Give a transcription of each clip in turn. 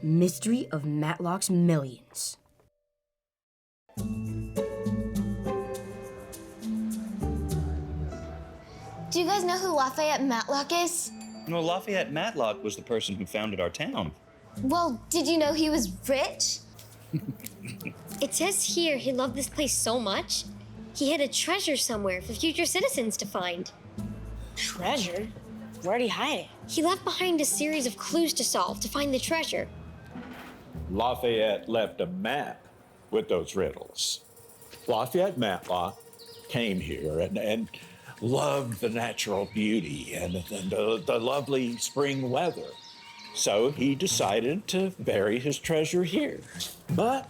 Mystery of Matlock's Millions. Do you guys know who Lafayette Matlock is? Well, Lafayette Matlock was the person who founded our town. Well, did you know he was rich? It says here he loved this place so much, he hid a treasure somewhere for future citizens to find. Treasure? Where'd he hide it? He left behind a series of clues to solve to find the treasure. Lafayette left a map with those riddles. Lafayette Matlock came here and loved the natural beauty and the lovely spring weather. So he decided to bury his treasure here. But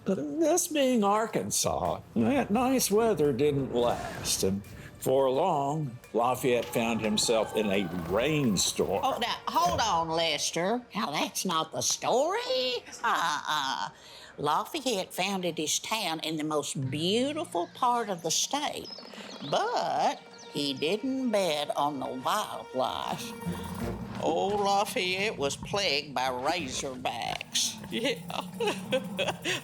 this being Arkansas, that nice weather didn't last. And for long, Lafayette found himself in a rainstorm. Oh, now, hold on, Lester. Now, that's not the story. Lafayette founded his town in the most beautiful part of the state, but he didn't bet on the wildlife. Old Lafayette was plagued by razorbacks. Yeah.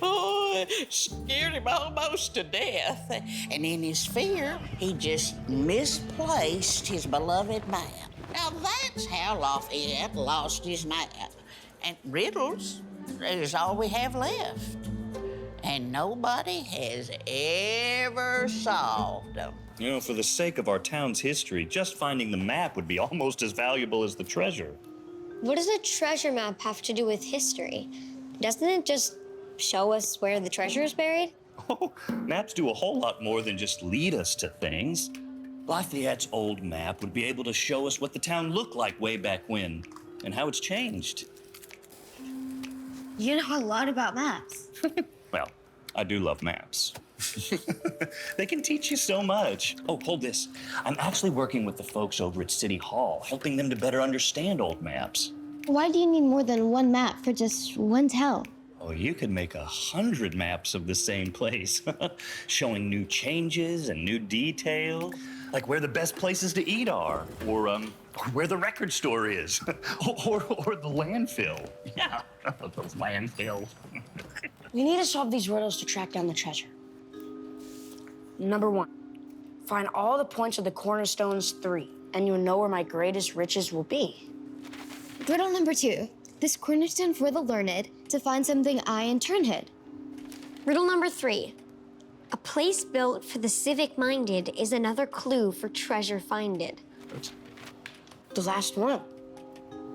Oh, it scared him almost to death. And in his fear, he just misplaced his beloved map. Now, that's how Lafayette lost his map. And riddles is all we have left. And nobody has ever solved them. You know, for the sake of our town's history, just finding the map would be almost as valuable as the treasure. What does a treasure map have to do with history? Doesn't it just show us where the treasure is buried? Oh, maps do a whole lot more than just lead us to things. Lafayette's old map would be able to show us what the town looked like way back when and how it's changed. You know a lot about maps. Well, I do love maps. They can teach you so much. Oh, hold this. I'm actually working with the folks over at City Hall, helping them to better understand old maps. Why do you need more than one map for just one town? Oh, you could make 100 maps of the same place, showing new changes and new details, like where the best places to eat are, or where the record store is, or the landfill. Yeah, those landfills. We need to solve these riddles to track down the treasure. Number 1, find all the points of the cornerstones 3, and you'll know where my greatest riches will be. Riddle number 2. This cornerstone for the learned to find something I in turn hid. Riddle number 3. A place built for the civic-minded is another clue for treasure finded. The last one.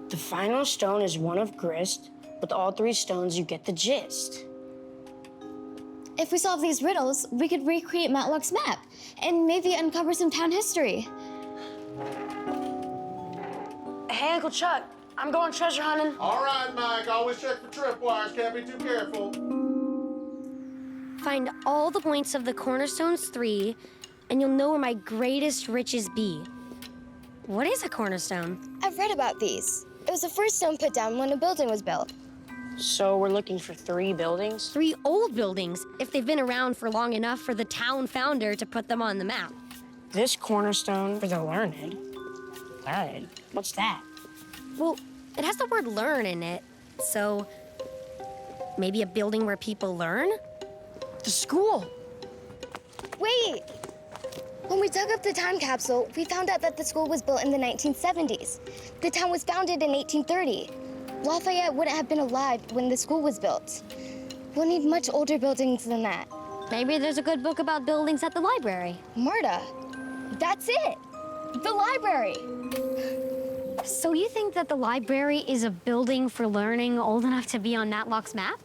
The final stone is one of grist. With all 3 stones, you get the gist. If we solve these riddles, we could recreate Matlock's map and maybe uncover some town history. Hey, Uncle Chuck, I'm going treasure hunting. All right, Mike, always check for tripwires, can't be too careful. Find all the points of the cornerstones 3, and you'll know where my greatest riches be. What is a cornerstone? I've read about these. It was the first stone put down when a building was built. So we're looking for 3 buildings? 3 old buildings, if they've been around for long enough for the town founder to put them on the map. This cornerstone for the learned. Learned? What's that? Well, it has the word learn in it, so maybe a building where people learn? The school. Wait! When we dug up the time capsule, we found out that the school was built in the 1970s. The town was founded in 1830. Lafayette wouldn't have been alive when the school was built. We'll need much older buildings than that. Maybe there's a good book about buildings at the library. Marta, that's it! The library! So you think that the library is a building for learning old enough to be on Matlock's map?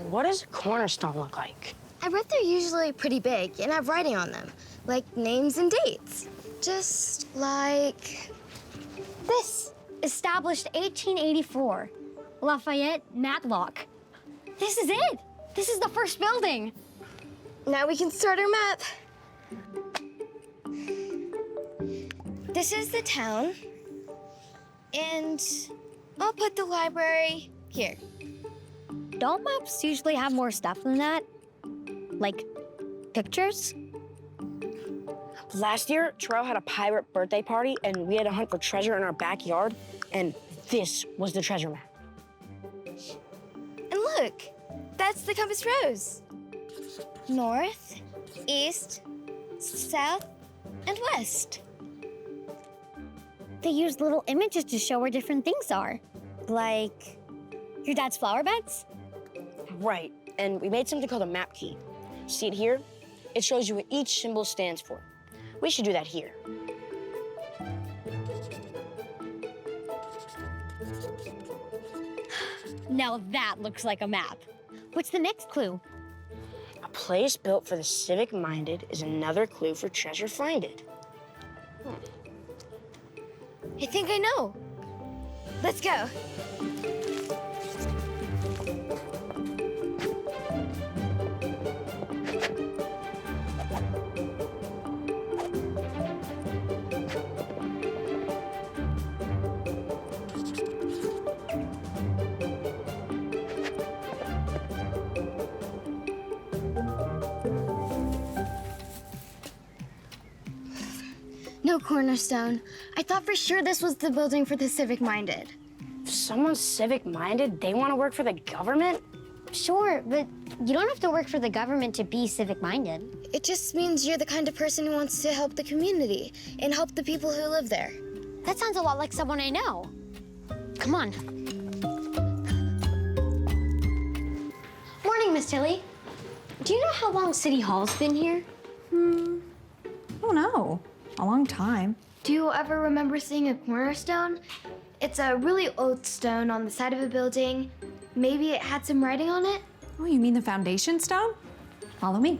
What does a cornerstone look like? I read they're usually pretty big and have writing on them, like names and dates. Just like this. Established 1884, Lafayette Matlock. This is it. This is the first building. Now we can start our map. This is the town, and I'll put the library here. Don't maps usually have more stuff than that? Like pictures? Last year, Terrell had a pirate birthday party, and we had to hunt for treasure in our backyard, and this was the treasure map. And look, that's the compass rose. North, east, south, and west. They use little images to show where different things are. Like your dad's flower beds? Right, and we made something called a map key. See it here? It shows you what each symbol stands for. We should do that here. Now that looks like a map. What's the next clue? A place built for the civic-minded is another clue for treasure finded. I think I know. Let's go. No cornerstone. I thought for sure this was the building for the civic-minded. If someone's civic-minded, they want to work for the government? Sure, but you don't have to work for the government to be civic-minded. It just means you're the kind of person who wants to help the community and help the people who live there. That sounds a lot like someone I know. Come on. Morning, Miss Tilly. Do you know how long City Hall's been here? I don't know. A long time. Do you ever remember seeing a cornerstone? It's a really old stone on the side of a building. Maybe it had some writing on it? Oh, you mean the foundation stone? Follow me.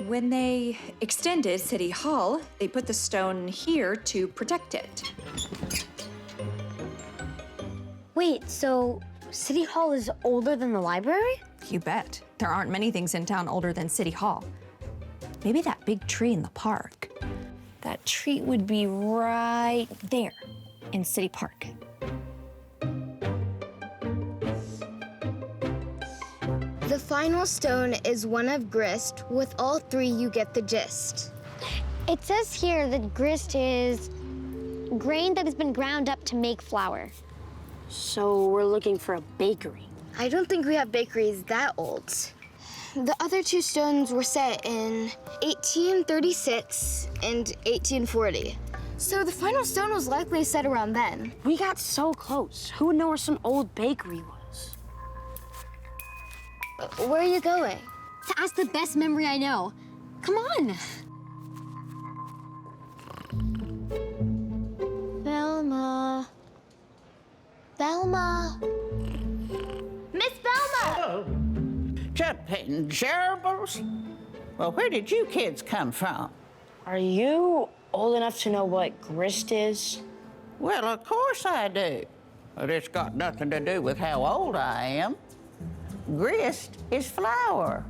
When they extended City Hall, they put the stone here to protect it. Wait, so City Hall is older than the library? You bet. There aren't many things in town older than City Hall. Maybe that big tree in the park. That tree would be right there in City Park. The final stone is one of grist. With all three, you get the gist. It says here that grist is grain that has been ground up to make flour. So we're looking for a bakery. I don't think we have bakeries that old. The other two stones were set in 1836 and 1840. So the final stone was likely set around then. We got so close. Who would know where some old bakery was? Where are you going? To ask the best memory I know. Come on. Velma. Velma. Miss Velma! Jumping gerbils? Well, where did you kids come from? Are you old enough to know what grist is? Well, of course I do. But it's got nothing to do with how old I am. Grist is flour.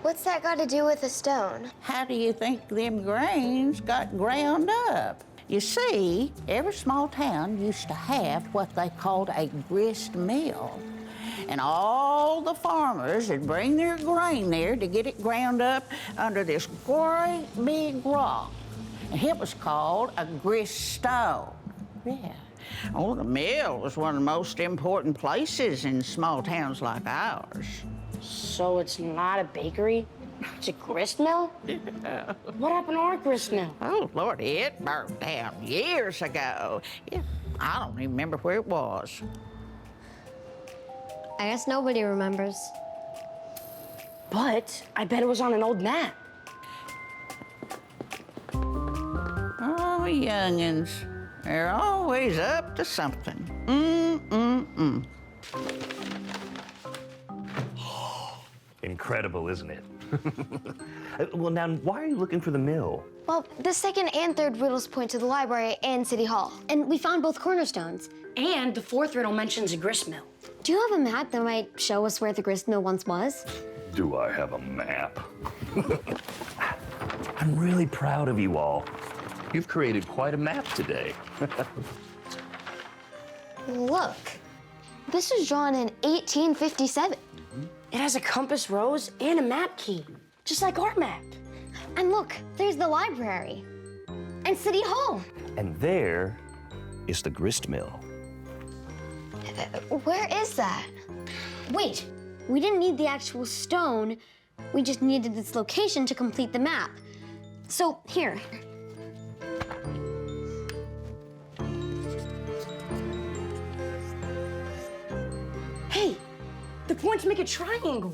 What's that got to do with a stone? How do you think them grains got ground up? You see, every small town used to have what they called a grist mill. And all the farmers would bring their grain there to get it ground up under this great big rock. And it was called a grist stone. Yeah. Oh, the mill was one of the most important places in small towns like ours. So it's not a bakery? It's a grist mill? What happened to our grist mill? Oh, Lord, it burned down years ago. Yeah, I don't even remember where it was. I guess nobody remembers. But I bet it was on an old map. Oh, youngins, they're always up to something. Incredible, isn't it? Well, now, why are you looking for the mill? Well, the second and third riddles point to the library and City Hall. And we found both cornerstones. And the fourth riddle mentions a grist mill. Do you have a map that might show us where the grist mill once was? Do I have a map? I'm really proud of you all. You've created quite a map today. Look, this was drawn in 1857. It has a compass rose and a map key, just like our map. And look, there's the library. And City Hall. And there is the gristmill. Where is that? Wait, we didn't need the actual stone. We just needed its location to complete the map. So, here. Hey, the points make a triangle.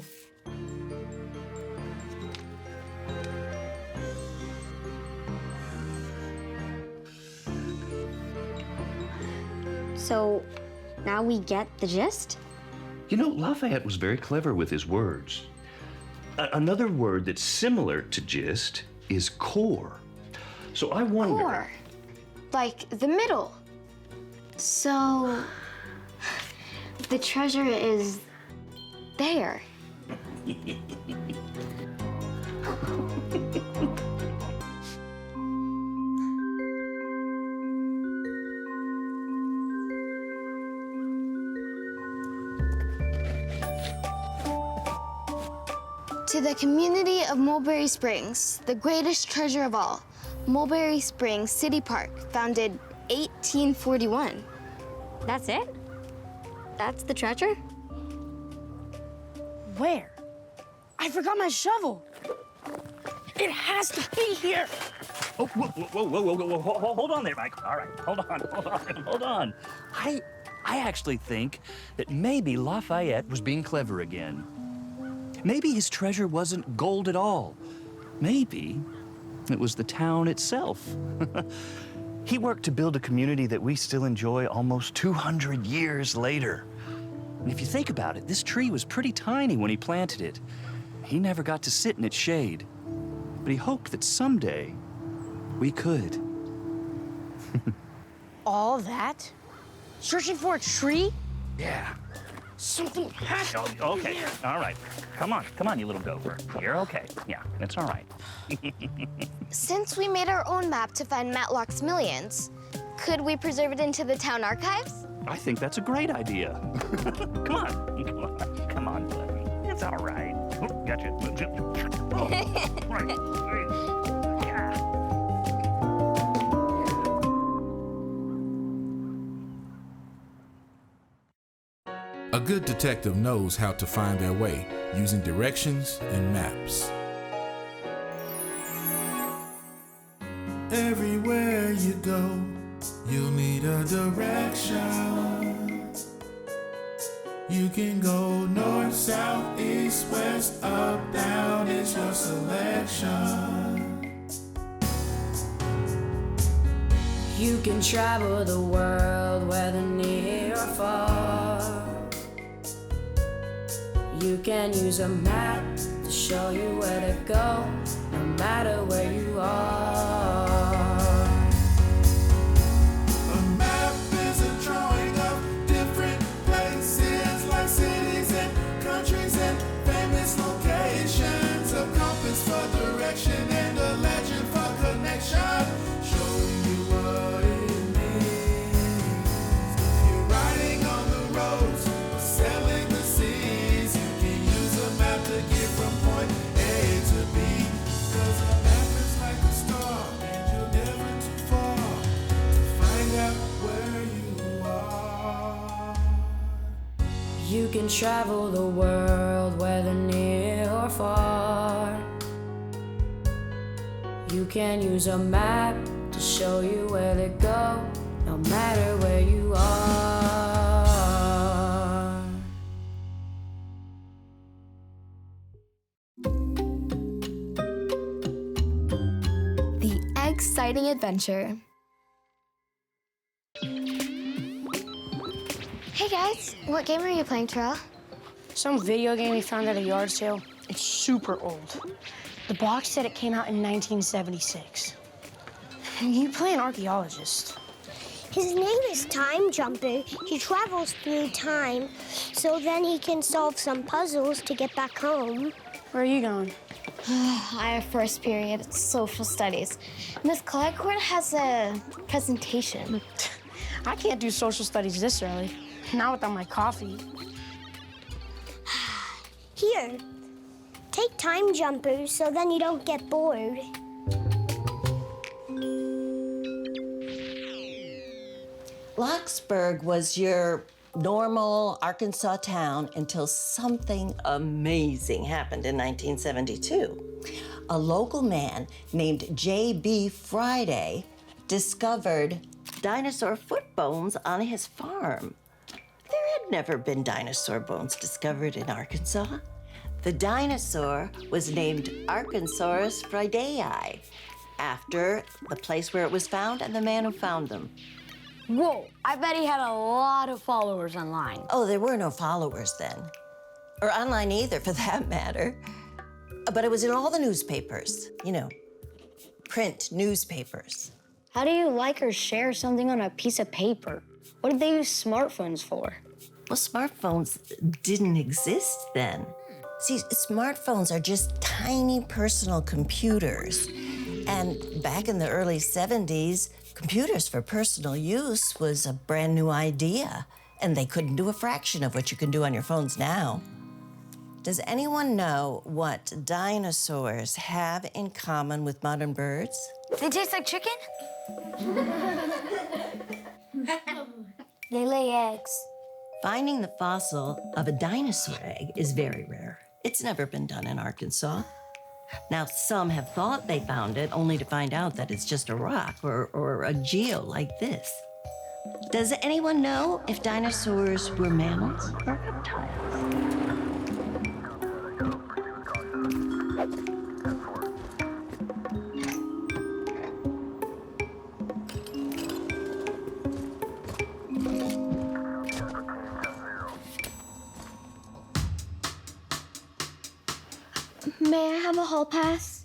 So, now we get the gist? You know, Lafayette was very clever with his words. Another word that's similar to gist is core. So I wonder... Core. Like the middle. So, the treasure is there. To the community of Mulberry Springs, the greatest treasure of all, Mulberry Springs City Park, founded 1841. That's it? That's the treasure? Where? I forgot my shovel. It has to be here. Oh, whoa, hold on there, Mike. All right, hold on. I actually think that maybe Lafayette was being clever again. Maybe his treasure wasn't gold at all. Maybe it was the town itself. He worked to build a community that we still enjoy almost 200 years later. And if you think about it, this tree was pretty tiny when he planted it. He never got to sit in its shade, but he hoped that someday we could. All that? Searching for a tree? Yeah. Something has to be Okay, here. all right. Come on, you little gopher. You're okay. Yeah, it's all right. Since we made our own map to find Matlock's millions, could we preserve it into the town archives? I think that's a great idea. Come on, buddy. It's all right. Oh, gotcha. Oh, right. Yeah. A good detective knows how to find their way using directions and maps. Everywhere you go, you'll need a direction. You can go north, south, east, west, up, down, it's your selection. You can travel the world, whether near or far. You can use a map to show you where to go, no matter where you are. A map is a drawing of different places, like cities and countries and famous locations. A compass for direction and a legend for connection, showing you what it means. If you're riding on the roads or sailing the seas, you can use a map to get from point A to B. 'Cause a map is like a star, and you're never too far to find out where you are. You can travel the world, whether near or far. You can use a map to show you where to go, no matter where you are. The Egg-Citing adventure. Hey guys, what game are you playing, Terrell? Some video game we found at a yard sale. It's super old. The box said it came out in 1976. You play an archaeologist. His name is Time Jumper. He travels through time, so then he can solve some puzzles to get back home. Where are you going? I have first period social studies. Miss Clegg has a presentation. I can't do social studies this early. Not without my coffee. Here, take Time Jumper so then you don't get bored. Locksburg was your normal Arkansas town until something amazing happened in 1972. A local man named J.B. Friday discovered dinosaur foot bones on his farm. There had never been dinosaur bones discovered in Arkansas. The dinosaur was named Arkansaurus friedei, after the place where it was found and the man who found them. Whoa, I bet he had a lot of followers online. Oh, there were no followers then. Or online either, for that matter. But it was in all the newspapers, you know, print newspapers. How do you like or share something on a piece of paper? What did they use smartphones for? Well, smartphones didn't exist then. See, smartphones are just tiny personal computers. And back in the early 70s, computers for personal use was a brand new idea, and they couldn't do a fraction of what you can do on your phones now. Does anyone know what dinosaurs have in common with modern birds? They taste like chicken? They lay eggs. Finding the fossil of a dinosaur egg is very rare. It's never been done in Arkansas. Now, some have thought they found it, only to find out that it's just a rock or a geo like this. Does anyone know if dinosaurs were mammals or reptiles? May I have a hall pass?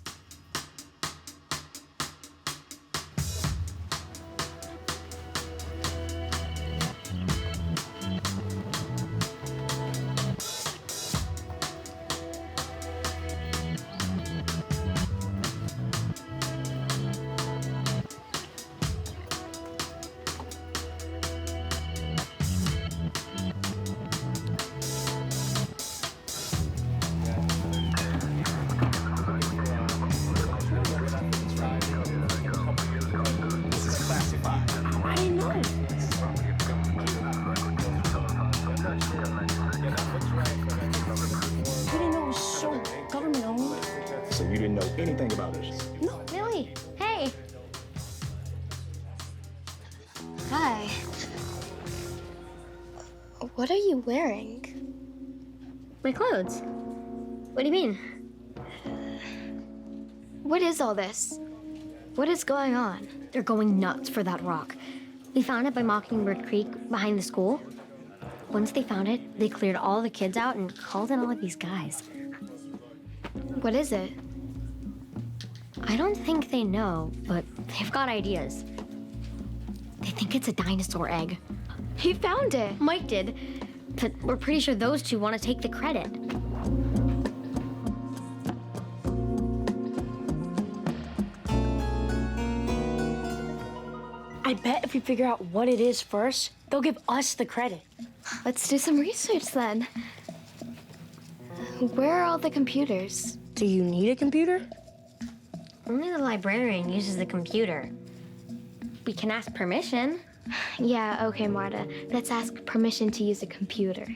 So you didn't know anything about this? No. Millie, hey. Hi. What are you wearing? My clothes. What do you mean? What is all this? What is going on? They're going nuts for that rock. We found it by Mockingbird Creek behind the school. Once they found it, they cleared all the kids out and called in all of these guys. What is it? I don't think they know, but they've got ideas. They think it's a dinosaur egg. He found it. Mike did, but we're pretty sure those two want to take the credit. I bet if we figure out what it is first, they'll give us the credit. Let's do some research then. Where are all the computers? Do you need a computer? Only the librarian uses the computer. We can ask permission. Yeah, okay, Marta. Let's ask permission to use a computer.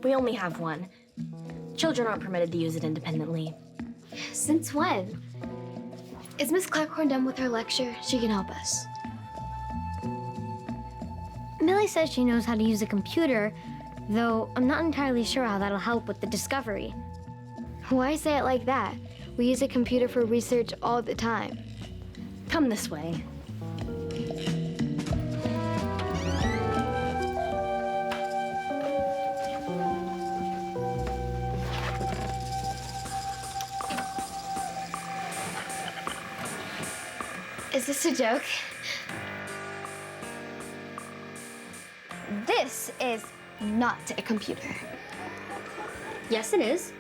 We only have one. Children aren't permitted to use it independently. Since when? Is Miss Clarkhorn done with her lecture? She can help us. Millie says she knows how to use a computer, though I'm not entirely sure how that'll help with the discovery. Why say it like that? We use a computer for research all the time. Come this way. Is this a joke? This is not a computer. Yes, it is.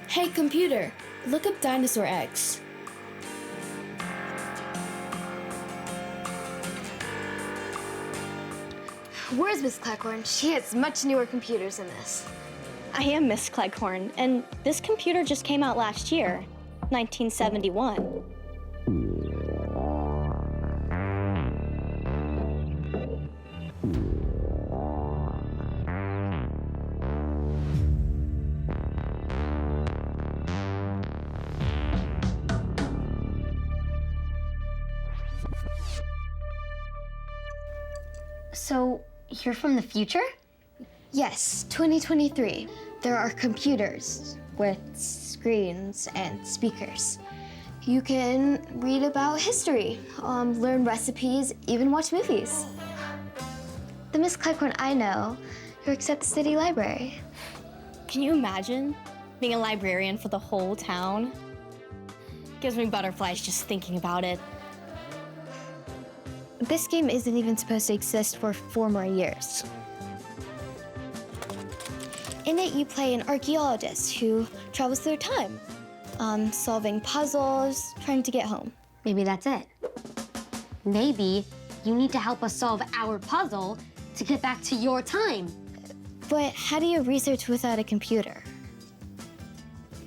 Hey, computer, look up dinosaur eggs. Where's Miss Clarkhorn? She has much newer computers than this. I am Miss Cleghorn, and this computer just came out last year, 1971. So, you're from the future? Yes, 2023. There are computers with screens and speakers. You can read about history, learn recipes, even watch movies. The Miss Cleghorn I know works at the city library. Can you imagine being a librarian for the whole town? Gives me butterflies just thinking about it. This game isn't even supposed to exist for 4 more years. In it, you play an archaeologist who travels through time, solving puzzles, trying to get home. Maybe that's it. Maybe you need to help us solve our puzzle to get back to your time. But how do you research without a computer?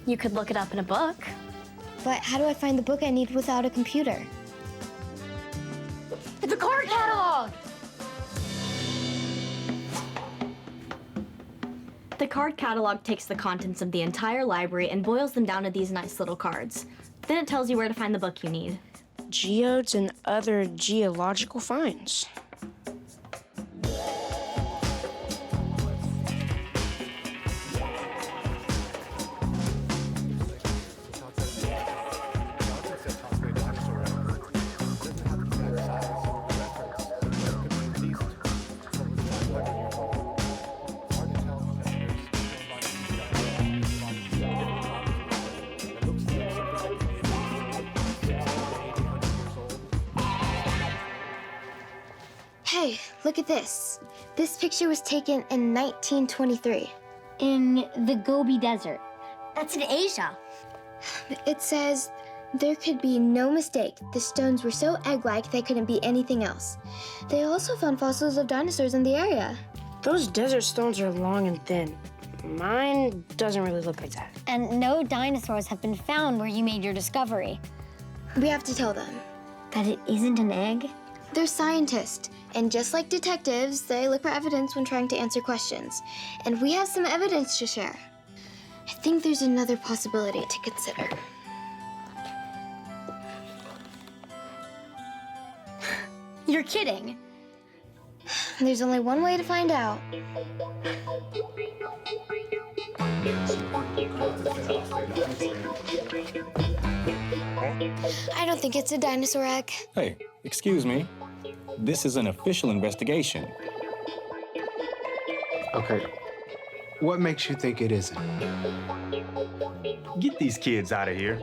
You could look it up in a book. But how do I find the book I need without a computer? The card catalog! The card catalog takes the contents of the entire library and boils them down to these nice little cards. Then it tells you where to find the book you need. Geodes and other geological finds. Hey, look at this. This picture was taken in 1923. In the Gobi Desert. That's in Asia. It says, there could be no mistake. The stones were so egg-like they couldn't be anything else. They also found fossils of dinosaurs in the area. Those desert stones are long and thin. Mine doesn't really look like that. And no dinosaurs have been found where you made your discovery. We have to tell them. That it isn't an egg? They're scientists, and just like detectives, they look for evidence when trying to answer questions. And we have some evidence to share. I think there's another possibility to consider. You're kidding. There's only one way to find out. I don't think it's a dinosaur egg. Hey, excuse me. This is an official investigation. Okay. What makes you think it isn't? Get these kids out of here.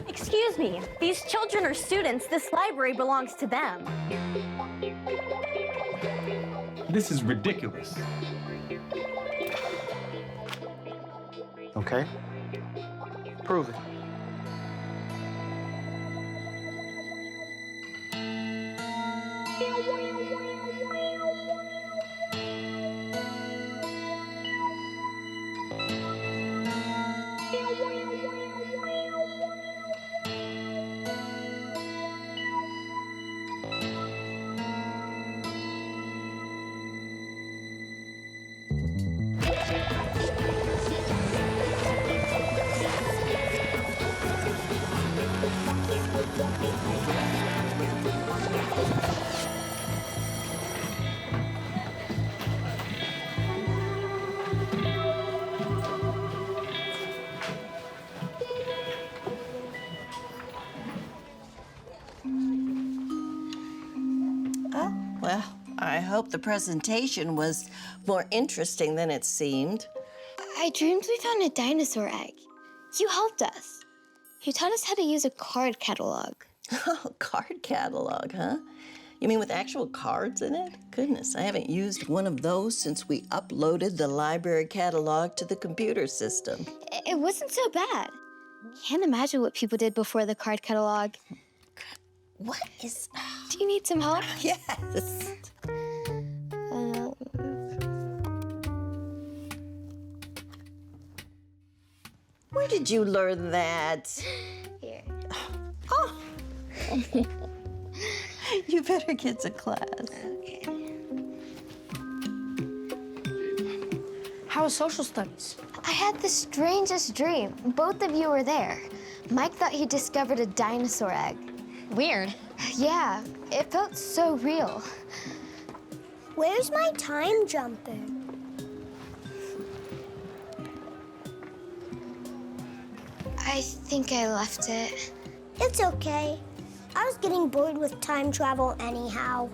Excuse me, these children are students. This library belongs to them. This is ridiculous. Okay. Prove it. Well, I hope the presentation was more interesting than it seemed. I dreamed we found a dinosaur egg. You helped us. You taught us how to use a card catalog. Oh, card catalog, huh? You mean with actual cards in it? Goodness, I haven't used one of those since we uploaded the library catalog to the computer system. It wasn't so bad. Can't imagine what people did before the card catalog. What is... Do you need some help? Yes. Where did you learn that? Here. Oh. You better get to class. Okay. How was social studies? I had the strangest dream. Both of you were there. Mike thought he discovered a dinosaur egg. Weird. Yeah, It felt so real. Where's my time jumper? I think I left it. It's okay. I was getting bored with time travel anyhow.